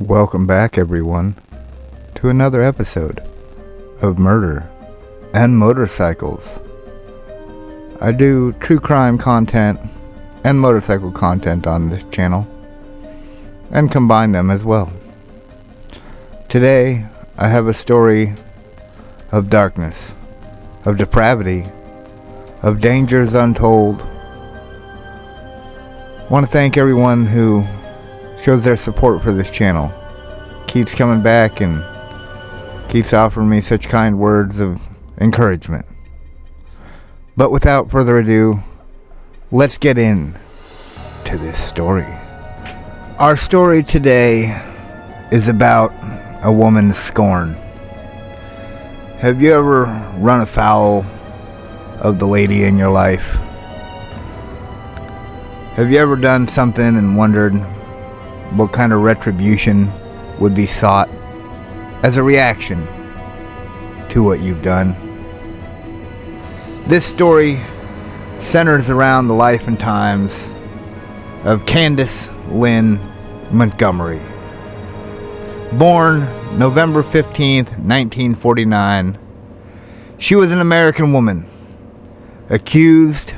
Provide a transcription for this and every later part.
Welcome back, everyone, to another episode of Murder and Motorcycles. I do true crime content and motorcycle content on this channel, and combine them as well. Today, I have a story of darkness, of depravity, of dangers untold. I want to thank everyone who shows their support for this channel, keeps coming back and keeps offering me such kind words of encouragement. But without further ado, let's get in to this story. Our story today is about a woman's scorn. Have you ever run afoul of the lady in your life? Have you ever done something and wondered what kind of retribution would be sought as a reaction to what you've done? This story centers around the life and times of Candy Montgomery. Born November 15th, 1949, she was an American woman accused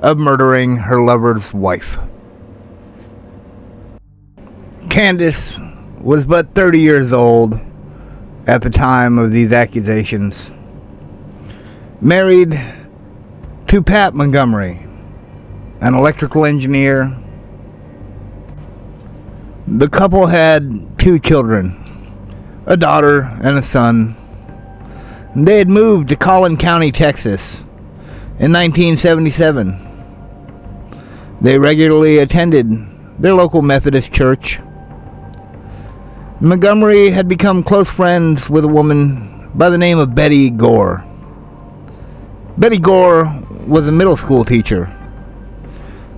of murdering her lover's wife. Candace was but 30 years old at the time of these accusations. Married to Pat Montgomery, an electrical engineer. The couple had 2 children, a daughter and a son. They had moved to Collin County, Texas in 1977. They regularly attended their local Methodist church. Montgomery had become close friends with a woman by the name of Betty Gore. Betty Gore was a middle school teacher,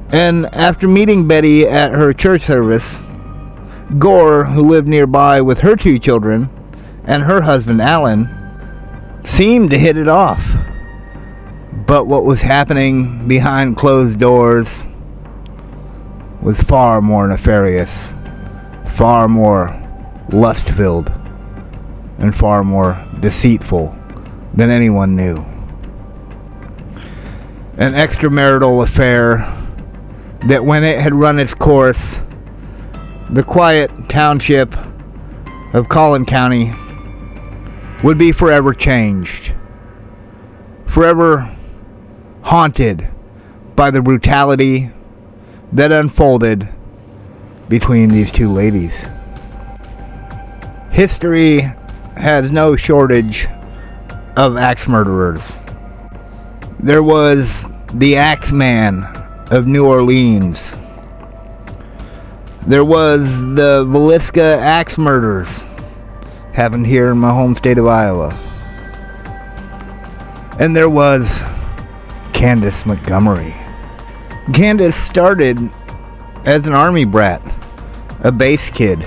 and after meeting Betty at her church service, Gore, who lived nearby with her 2 children and her husband Alan, seemed to hit it off. But what was happening behind closed doors was far more nefarious, far more lust-filled, and far more deceitful than anyone knew. An extramarital affair that, when it had run its course, the quiet township of Collin County would be forever changed, forever haunted by the brutality that unfolded between these 2 ladies. History has no shortage of axe murderers. There was the Axe Man of New Orleans. There was the Villisca axe murders, happened here in my home state of Iowa. And there was Candy Montgomery. Candace started as an army brat, a base kid.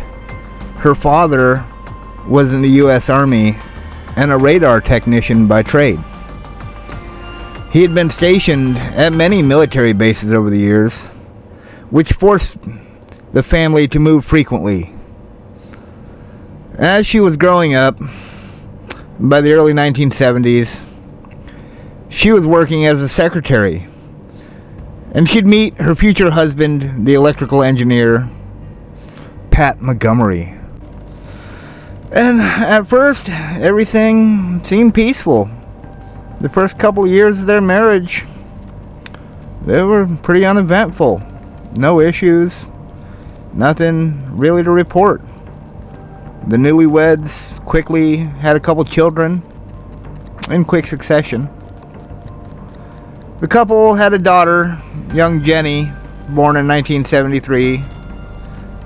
Her father was in the U.S. Army and a radar technician by trade. He had been stationed at many military bases over the years, which forced the family to move frequently. As she was growing up, by the early 1970s, she was working as a secretary, and she'd meet her future husband, the electrical engineer, Pat Montgomery. And at first, everything seemed peaceful. The first couple of years of their marriage, they were pretty uneventful. No issues, nothing really to report. The newlyweds quickly had a couple children in quick succession. The couple had a daughter, young Jenny, born in 1973,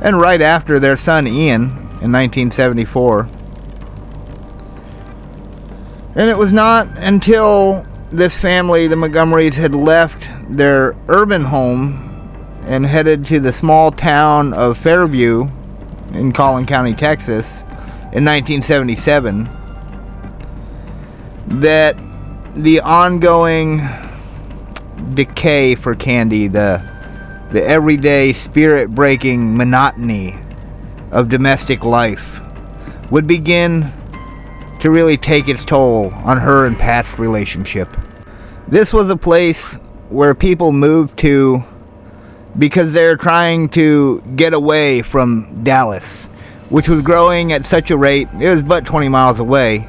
and right after their son Ian in 1974. And it was not until this family, the Montgomerys, had left their urban home and headed to the small town of Fairview in Collin County, Texas in 1977 that the ongoing decay for Candy, the everyday spirit-breaking monotony of domestic life would begin to really take its toll on her and Pat's relationship. This was a place where people moved to because they're trying to get away from Dallas, which was growing at such a rate. It was but 20 miles away.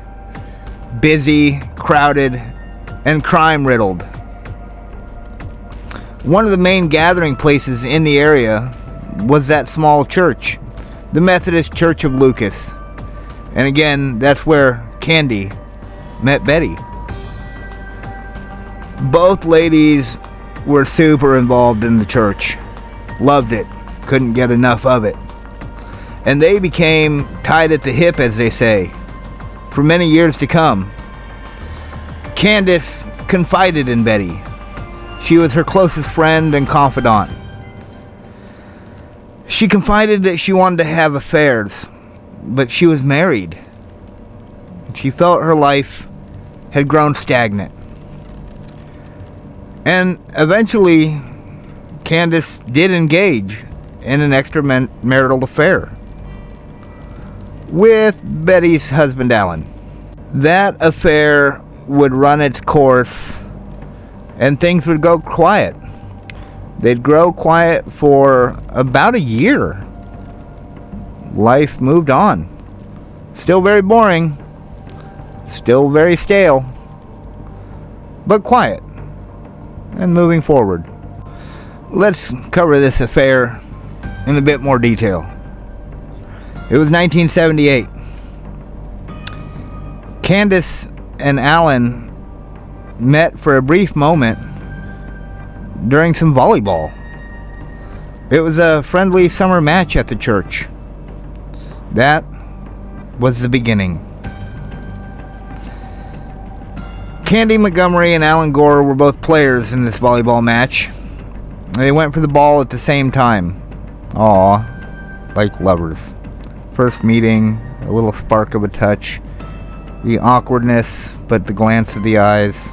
Busy, crowded, and crime-riddled. One of the main gathering places in the area was that small church, the Methodist Church of Lucas. And again, that's where Candy met Betty. Both ladies were super involved in the church. Loved it. Couldn't get enough of it. And they became tied at the hip, as they say, for many years to come. Candace confided in Betty. She was her closest friend and confidant. She confided that she wanted to have affairs, but she was married. She felt her life had grown stagnant. And eventually, Candace did engage in an extramarital affair with Betty's husband, Alan. That affair would run its course, and things would go quiet. They'd grow quiet for about a year. Life moved on. Still very boring. Still very stale. But quiet. And moving forward. Let's cover this affair in a bit more detail. It was 1978. Candace and Alan met for a brief moment during some volleyball. It was a friendly summer match at the church. That was the beginning. Candy Montgomery and Alan Gore were both players in this volleyball match. They went for the ball at the same time. Aw, like lovers. First meeting, a little spark of a touch, the awkwardness, but the glance of the eyes.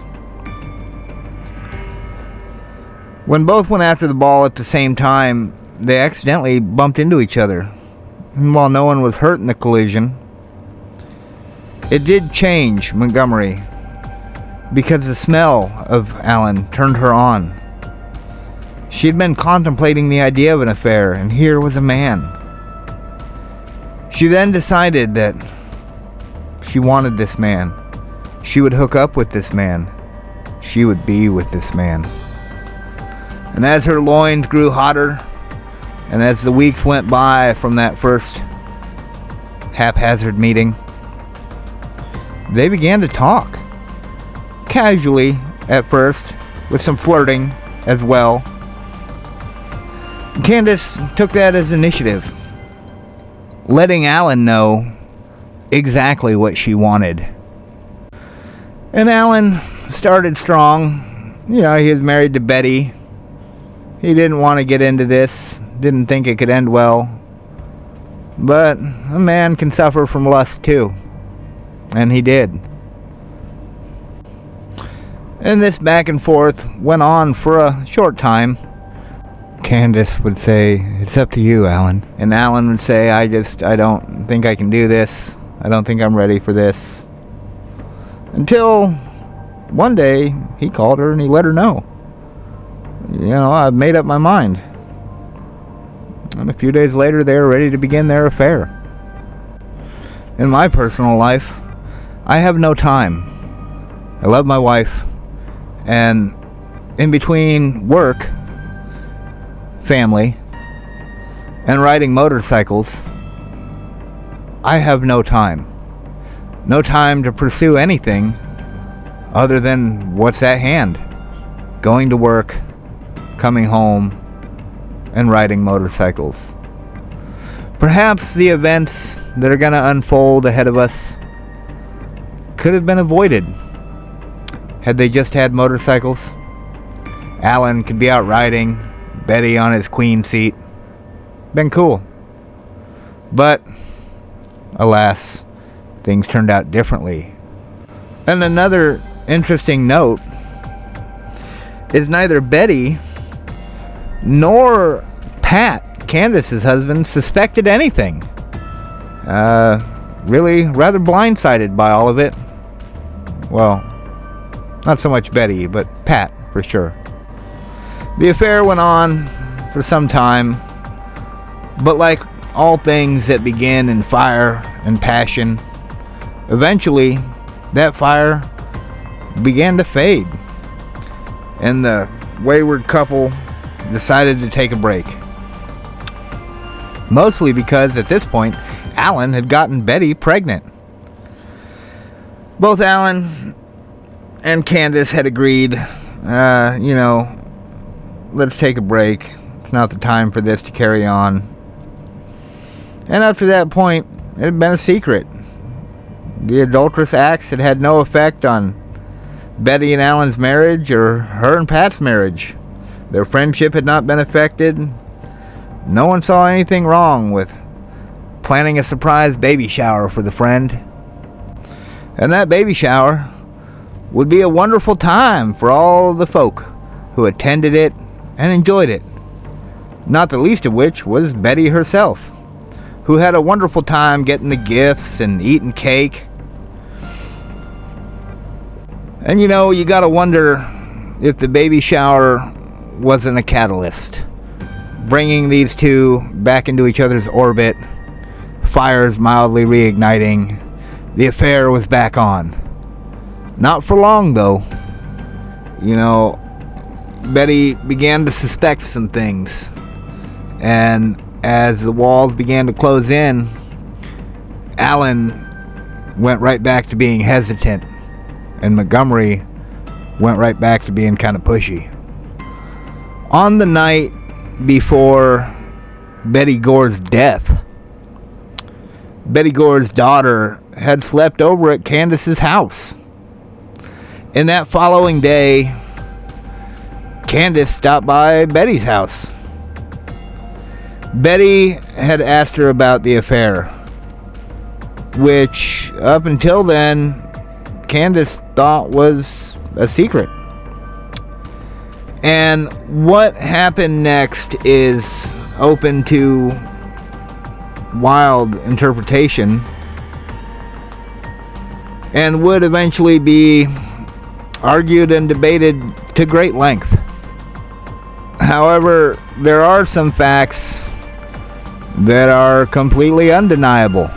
When both went after the ball at the same time, they accidentally bumped into each other. And while no one was hurt in the collision, it did change Montgomery, because the smell of Alan turned her on. She had been contemplating the idea of an affair, and here was a man. She then decided that she wanted this man. She would hook up with this man. She would be with this man. And as her loins grew hotter, and as the weeks went by from that first haphazard meeting, they began to talk. Casually at first, with some flirting as well. Candace took that as initiative, letting Alan know exactly what she wanted. And Alan started strong. You know, he was married to Betty. He didn't want to get into this, didn't think it could end well. But a man can suffer from lust too. And he did. And this back and forth went on for a short time. Candace would say, "It's up to you, Alan." And Alan would say, I don't think I can do this. I don't think I'm ready for this. Until one day, he called her and he let her know. You know, I've made up my mind. And a few days later, they were ready to begin their affair. In my personal life, I have no time. I love my wife. And in between work, family, and riding motorcycles, I have no time. No time to pursue anything other than what's at hand. Going to work, coming home, and riding motorcycles. Perhaps the events that are going to unfold ahead of us could have been avoided had they just had motorcycles. Alan could be out riding, Betty on his queen seat. Been cool. But, alas, things turned out differently. And another interesting note is neither Betty nor Pat, Candace's husband, suspected anything. really rather blindsided by all of it. Well, not so much Betty, but Pat, for sure. The affair went on for some time, but like all things that begin in fire and passion, eventually that fire began to fade, and the wayward couple decided to take a break. Mostly because at this point, Alan had gotten Betty pregnant. Both Alan and Candace had agreed, let's take a break. It's not the time for this to carry on. And up to that point, it had been a secret. The adulterous acts had had no effect on Betty and Alan's marriage or her and Pat's marriage. Their friendship had not been affected. No one saw anything wrong with planning a surprise baby shower for the friend. And that baby shower would be a wonderful time for all the folk who attended it and enjoyed it. Not the least of which was Betty herself, who had a wonderful time getting the gifts and eating cake. And you gotta wonder if the baby shower wasn't a catalyst, bringing these two back into each other's orbit, fires mildly reigniting. The affair was back on. Not for long, though. Betty began to suspect some things. And as the walls began to close in, Alan went right back to being hesitant. And Montgomery went right back to being kind of pushy. On the night before Betty Gore's death, Betty Gore's daughter had slept over at Candace's house. And that following day, Candace stopped by Betty's house. Betty had asked her about the affair, which up until then, Candace thought was a secret. And what happened next is open to wild interpretation and would eventually be argued and debated to great length. However, there are some facts that are completely undeniable.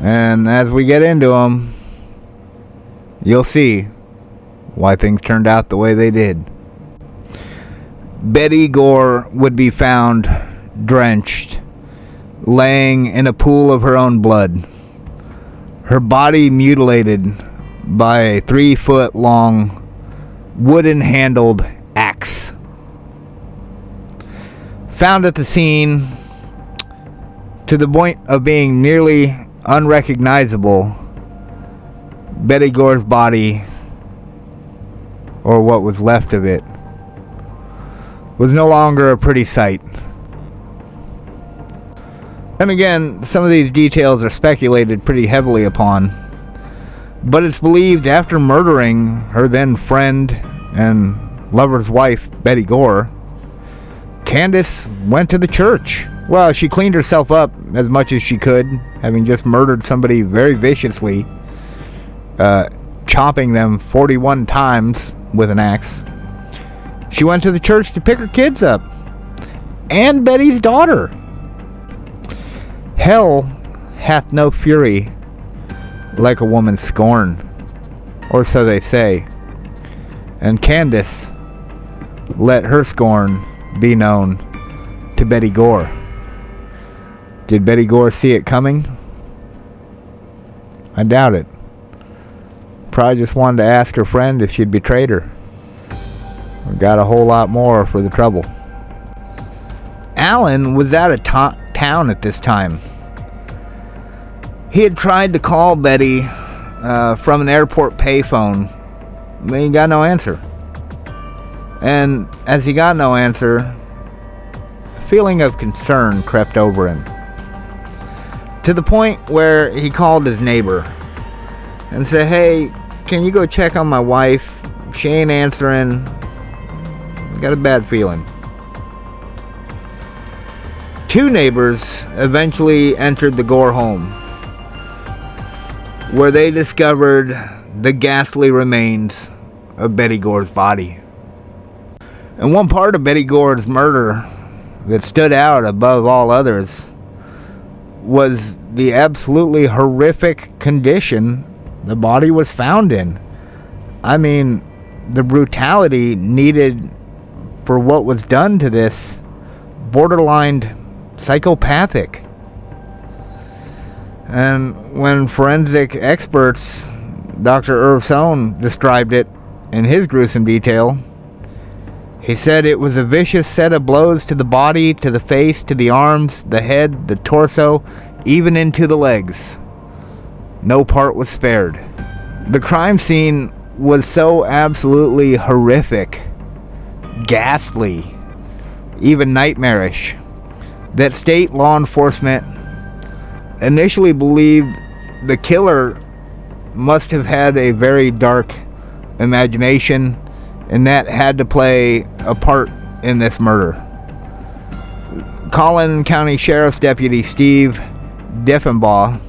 And as we get into them, you'll see why things turned out the way they did. Betty Gore would be found drenched, laying in a pool of her own blood. Her body mutilated by a 3-foot-long wooden-handled axe. Found at the scene to the point of being nearly unrecognizable, Betty Gore's body, or what was left of it, was no longer a pretty sight. And again, some of these details are speculated pretty heavily upon, but it's believed after murdering her then friend and lover's wife, Betty Gore, Candace went to the church. Well, she cleaned herself up as much as she could, having just murdered somebody very viciously, chopping them 41 times with an axe. She went to the church to pick her kids up, and Betty's daughter. Hell hath no fury like a woman's scorn, or so they say. And Candace let her scorn be known to Betty Gore. Did Betty Gore see it coming? I doubt it. Probably just wanted to ask her friend if she'd betrayed her, or got a whole lot more for the trouble. Alan was out of town at this time. He had tried to call Betty from an airport payphone, but he got no answer. And as he got no answer, a feeling of concern crept over him, to the point where he called his neighbor and said, "Hey, can you go check on my wife? She ain't answering. Got a bad feeling." Two neighbors eventually entered the Gore home, where they discovered the ghastly remains of Betty Gore's body. And one part of Betty Gore's murder that stood out above all others was the absolutely horrific condition the body was found in. I mean, the brutality needed for what was done to this borderline psychopathic. And when forensic experts, Dr. Irv Sohn, described it in his gruesome detail, he said it was a vicious set of blows to the body, to the face, to the arms, the head, the torso, even into the legs. No part was spared. The crime scene was so absolutely horrific, ghastly, even nightmarish, that state law enforcement initially believed the killer must have had a very dark imagination, and that had to play a part in this murder. Collin County Sheriff's Deputy Steve Diffenbaugh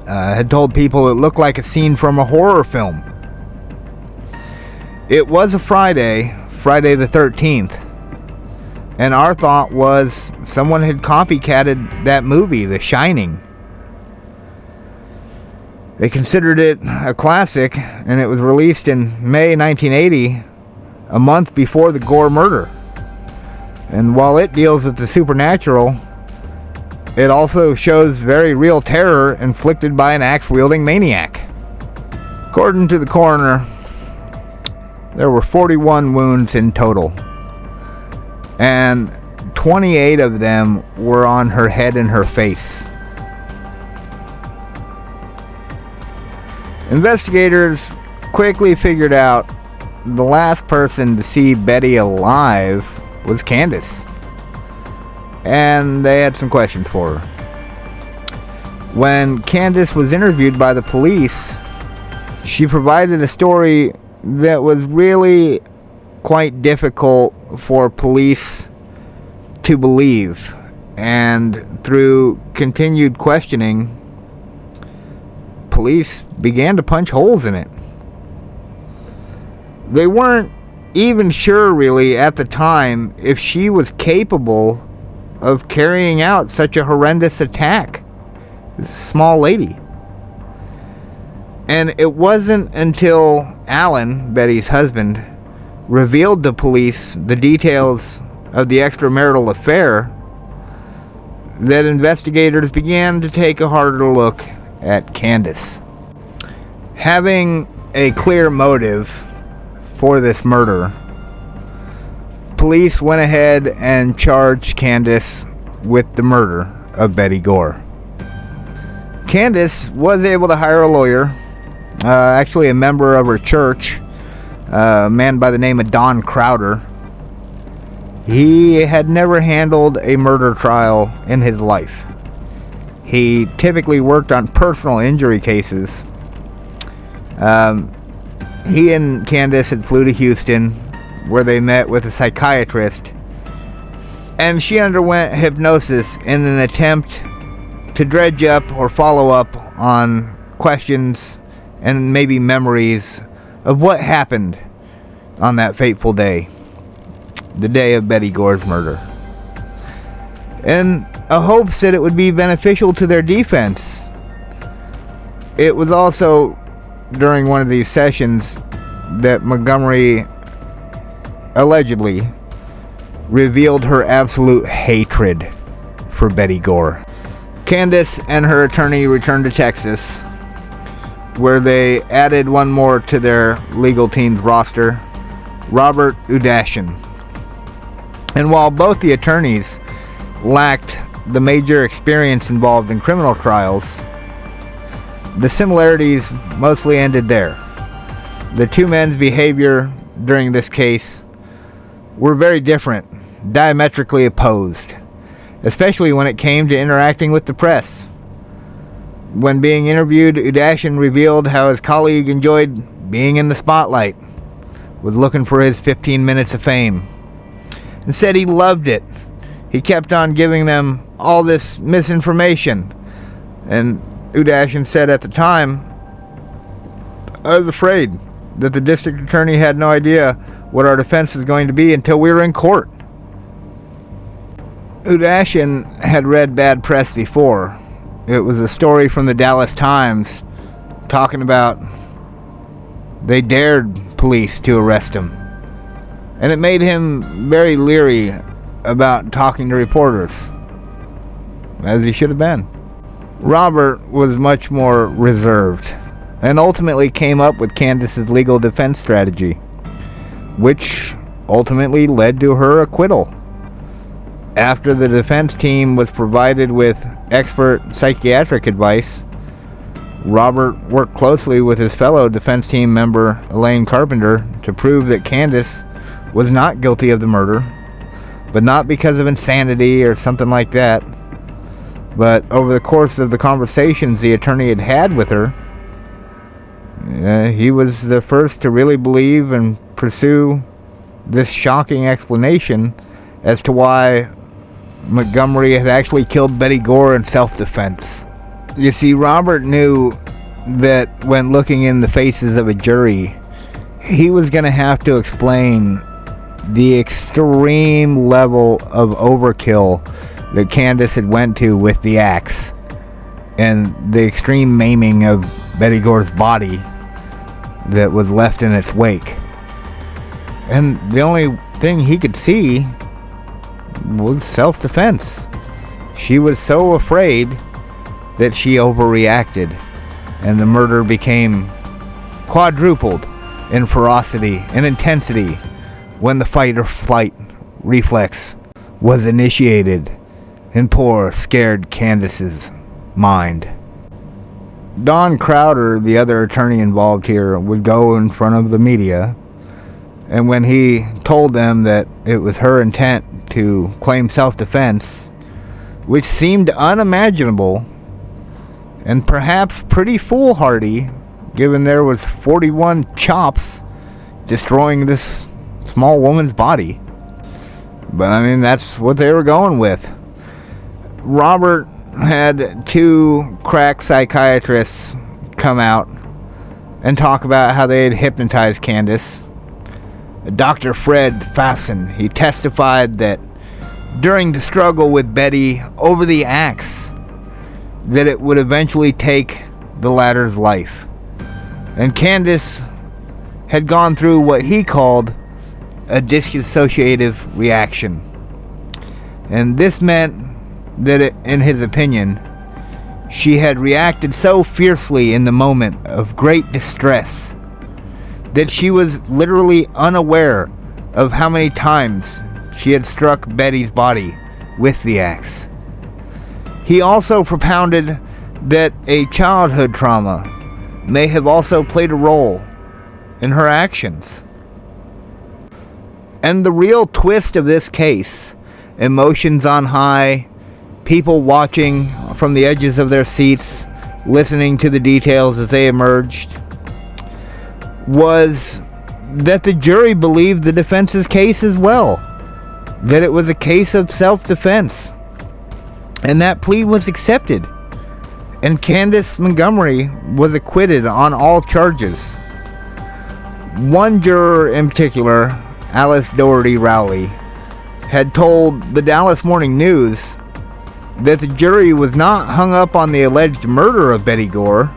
had told people it looked like a scene from a horror film. It was a Friday the 13th, and our thought was someone had copycatted that movie, The Shining. They considered it a classic, and it was released in May 1980, a month before the Gore murder. And while it deals with the supernatural, it also shows very real terror inflicted by an axe-wielding maniac. According to the coroner, there were 41 wounds in total, and 28 of them were on her head and her face. Investigators quickly figured out the last person to see Betty alive was Candace, and they had some questions for her. When Candace was interviewed by the police, she provided a story that was really quite difficult for police to believe, and through continued questioning, police began to punch holes in it. They weren't even sure really at the time if she was capable of carrying out such a horrendous attack. This small lady. And it wasn't until Alan, Betty's husband, revealed to police the details of the extramarital affair that investigators began to take a harder look at Candace. Having a clear motive for this murder, police went ahead and charged Candace with the murder of Betty Gore. Candace was able to hire a lawyer, actually a member of her church, a man by the name of Don Crowder. He had never handled a murder trial in his life. He typically worked on personal injury cases. He and Candace had flew to Houston, where they met with a psychiatrist, and she underwent hypnosis in an attempt to dredge up or follow up on questions and maybe memories of what happened on that fateful day, the day of Betty Gore's murder, in a hopes that it would be beneficial to their defense. It was also during one of these sessions that Montgomery allegedly revealed her absolute hatred for Betty Gore. Candace and her attorney returned to Texas, where they added one more to their legal team's roster, Robert Udashin. And while both the attorneys lacked the major experience involved in criminal trials, the similarities mostly ended there. The two men's behavior during this case were very different, diametrically opposed, especially when it came to interacting with the press. When being interviewed, Udashin revealed how his colleague enjoyed being in the spotlight, was looking for his 15 minutes of fame, and said he loved it he kept on giving them all this misinformation. And Udashin said at the time, I was afraid that the district attorney had no idea what our defense was going to be until we were in court. Udashin had read bad press before. It was a story from the Dallas Times talking about they dared police to arrest him. And it made him very leery about talking to reporters, as he should have been. Robert was much more reserved and ultimately came up with Candace's legal defense strategy, which ultimately led to her acquittal. After the defense team was provided with expert psychiatric advice, Robert worked closely with his fellow defense team member Elaine Carpenter to prove that Candace was not guilty of the murder, but not because of insanity or something like that. But over the course of the conversations the attorney had had with her, he was the first to really believe and pursue this shocking explanation as to why Montgomery had actually killed Betty Gore in self-defense. You see, Robert knew that when looking in the faces of a jury, he was going to have to explain the extreme level of overkill that Candace had went to with the axe and the extreme maiming of Betty Gore's body that was left in its wake. And the only thing he could see was self-defense. She was so afraid that she overreacted, and the murder became quadrupled in ferocity and intensity when the fight or flight reflex was initiated in poor, scared Candace's mind. Don Crowder, the other attorney involved here, would go in front of the media, and when he told them that it was her intent to claim self-defense, which seemed unimaginable and perhaps pretty foolhardy given there was 41 chops destroying this small woman's body. But I mean, that's what they were going with. Robert had two crack psychiatrists come out and talk about how they had hypnotized Candace. Dr. Fred Fasten, he testified that during the struggle with Betty over the axe, that it would eventually take the latter's life. And Candace had gone through what he called a dissociative reaction. And this meant that, in his opinion, she had reacted so fiercely in the moment of great distress that she was literally unaware of how many times she had struck Betty's body with the axe. He also propounded that a childhood trauma may have also played a role in her actions. And the real twist of this case, emotions on high, people watching from the edges of their seats, listening to the details as they emerged, was that the jury believed the defense's case as well. That it was a case of self-defense. And that plea was accepted. And Candace Montgomery was acquitted on all charges. One juror in particular, Alice Doherty Rowley, had told the Dallas Morning News that the jury was not hung up on the alleged murder of Betty Gore.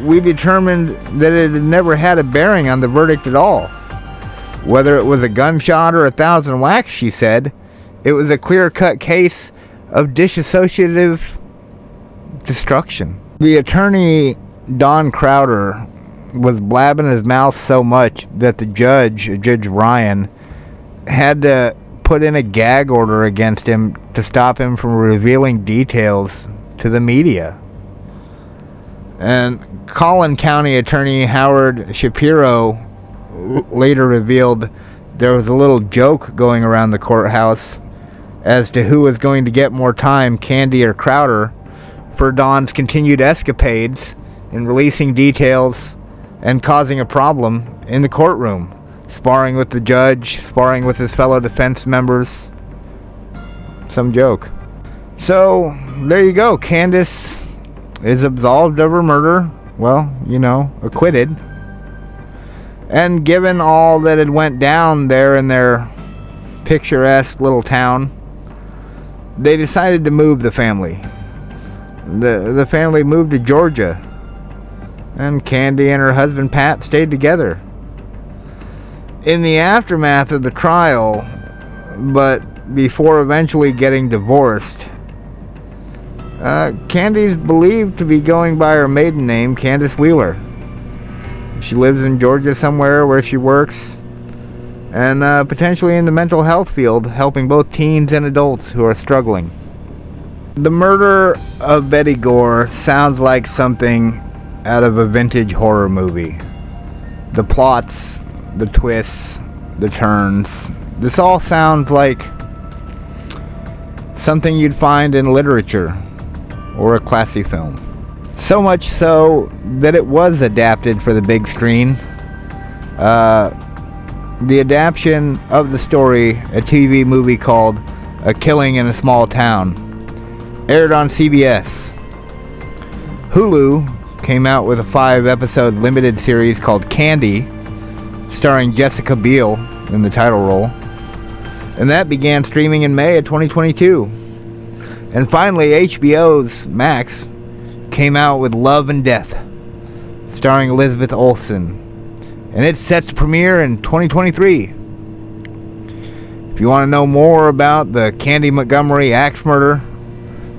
We determined that it had never had a bearing on the verdict at all. Whether it was a gunshot or 1,000 whacks, she said, it was a clear-cut case of dissociative destruction. The attorney, Don Crowder, was blabbing his mouth so much that the Judge Ryan, had to put in a gag order against him to stop him from revealing details to the media. And Collin County Attorney Howard Shapiro later revealed there was a little joke going around the courthouse as to who was going to get more time, Candy or Crowder, for Don's continued escapades in releasing details and causing a problem in the courtroom, sparring with the judge, sparring with his fellow defense members. some joke. So, there you go. Candace is absolved of her murder. Well, you know, acquitted. And given all that had went down there in their picturesque little town, they decided to move the family. The family moved to Georgia. And Candy and her husband Pat stayed together. In the aftermath of the trial, but before eventually getting divorced, Candy's believed to be going by her maiden name, Candace Wheeler. She lives in Georgia somewhere where she works, and potentially in the mental health field, helping both teens and adults who are struggling. The murder of Betty Gore sounds like something out of a vintage horror movie. The plots, the twists, the turns, this all sounds like something you'd find in literature or a classy film. So much so that it was adapted for the big screen. The adaptation of the story, a TV movie called A Killing in a Small Town, aired on CBS. Hulu came out with a 5-episode limited series called Candy, starring Jessica Biel in the title role. And that began streaming in May of 2022. And finally, HBO's Max came out with Love and Death, starring Elizabeth Olsen. And it's set to premiere in 2023. If you want to know more about the Candy Montgomery axe murder,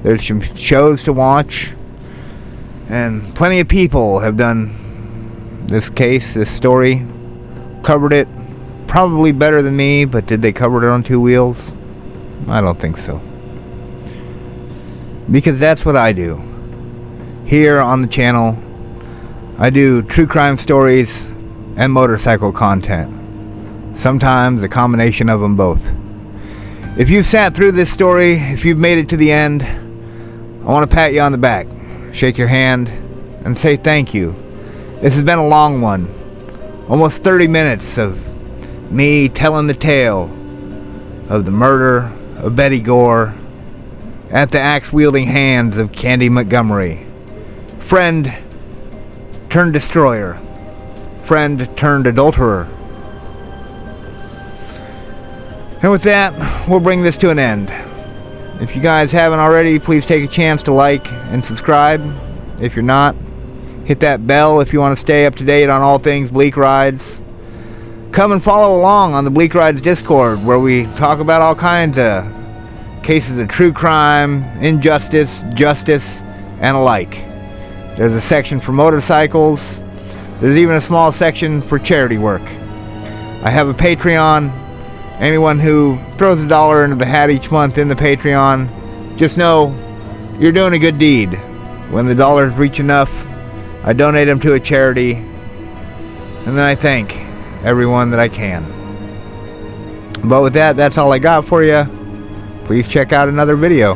there's some shows to watch. And plenty of people have done this case, this story, covered it probably better than me, but did they cover it on two wheels? I don't think so. Because that's what I do. Here on the channel, I do true crime stories and motorcycle content. Sometimes a combination of them both. If you've sat through this story, if you've made it to the end, I want to pat you on the back, shake your hand, and say thank you. This has been a long one. Almost 30 minutes of me telling the tale of the murder of Betty Gore at the axe-wielding hands of Candy Montgomery. Friend turned destroyer. Friend turned adulterer. And with that, we'll bring this to an end. If you guys haven't already, please take a chance to like and subscribe. If you're not, hit that bell if you want to stay up to date on all things Bleak Rides. Come and follow along on the Bleak Rides Discord, where we talk about all kinds of cases of true crime, injustice, justice, and alike. There's a section for motorcycles. There's even a small section for charity work. I have a Patreon. Anyone who throws $1 into the hat each month in the Patreon, just know you're doing a good deed. When the dollars reach enough, I donate them to a charity, and then I thank everyone that I can. But with that, that's all I got for you. Please check out another video.